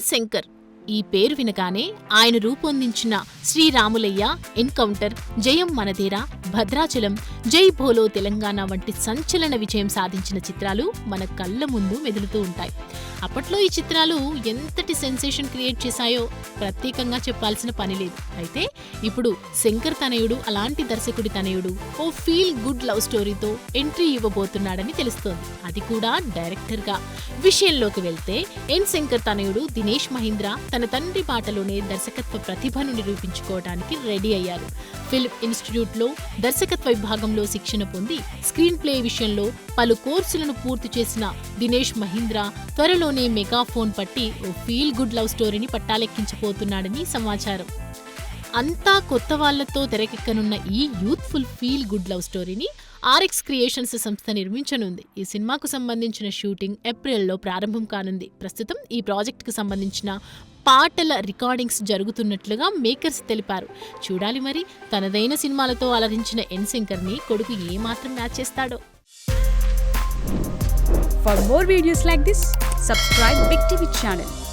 శంకర్. ఈ పేరు వినగానే ఆయన రూపొందించిన శ్రీరాములయ్య, ఎన్కౌంటర్, జయం మనదేరా, భద్రాచలం, జై భోలో తెలంగాణ వంటి సంచలన విజయం సాధించిన చిత్రాలు మన కళ్ళ ముందు మెదులుతూ ఉంటాయి. అప్పట్లో ఈ చిత్రాలు ఎంతటి సెన్సేషన్ క్రియేట్ చేశాయో ప్రత్యేకంగా చెప్పాల్సిన పని లేదు. అయితే ఇప్పుడు శంకర్ తనయుడు అలాంటి దర్శకుడి తనయుడు ఓ ఫీల్ గుడ్ లవ్ స్టోరీతో ఎంట్రీ ఇవ్వబోతున్నాడని తెలుస్తోంది. అది కూడా డైరెక్టర్గా. విషయంలోకి వెళ్తే ఎన్ శంకర్ తనయుడు దినేష్ మహీంద్ర తన తండ్రి బాటలోనే దర్శకత్వ ప్రతిభను నిరూపించుకోవడానికి రెడీ అయ్యారు. ఫిల్మ్ ఇన్స్టిట్యూట్లో దర్శకత్వ విభాగంలో శిక్షణ పొంది స్క్రీన్ ప్లే విషయంలో పలు కోర్సులను పూర్తి చేసిన దినేష్ మహీంద్ర త్వరలోనే మెగాఫోన్ పట్టి ఓ ఫీల్ గుడ్ లవ్ స్టోరీని పట్టాలెక్కించబోతున్నాడని సమాచారం. అంతా కొత్త వాళ్లతో తెరకెక్కనున్న ఈ యూత్ఫుల్ ఫీల్ గుడ్ లవ్ స్టోరీని ఆర్ఎక్స్ క్రియేషన్స్ సంస్థ నిర్మించనుంది. ఈ సినిమాకు సంబంధించిన షూటింగ్ ఏప్రిల్లో ప్రారంభం కానుంది. ప్రస్తుతం ఈ ప్రాజెక్టుకు సంబంధించిన పాటల రికార్డింగ్స్ జరుగుతున్నట్లుగా మేకర్స్ తెలిపారు. చూడాలి మరి తనదైన సినిమాలతో అలరించిన ఎన్ శంకర్ని కొడుకు ఏమాత్రం మ్యాచ్ చేస్తాడో. For more videos like this, subscribe Big TV channel.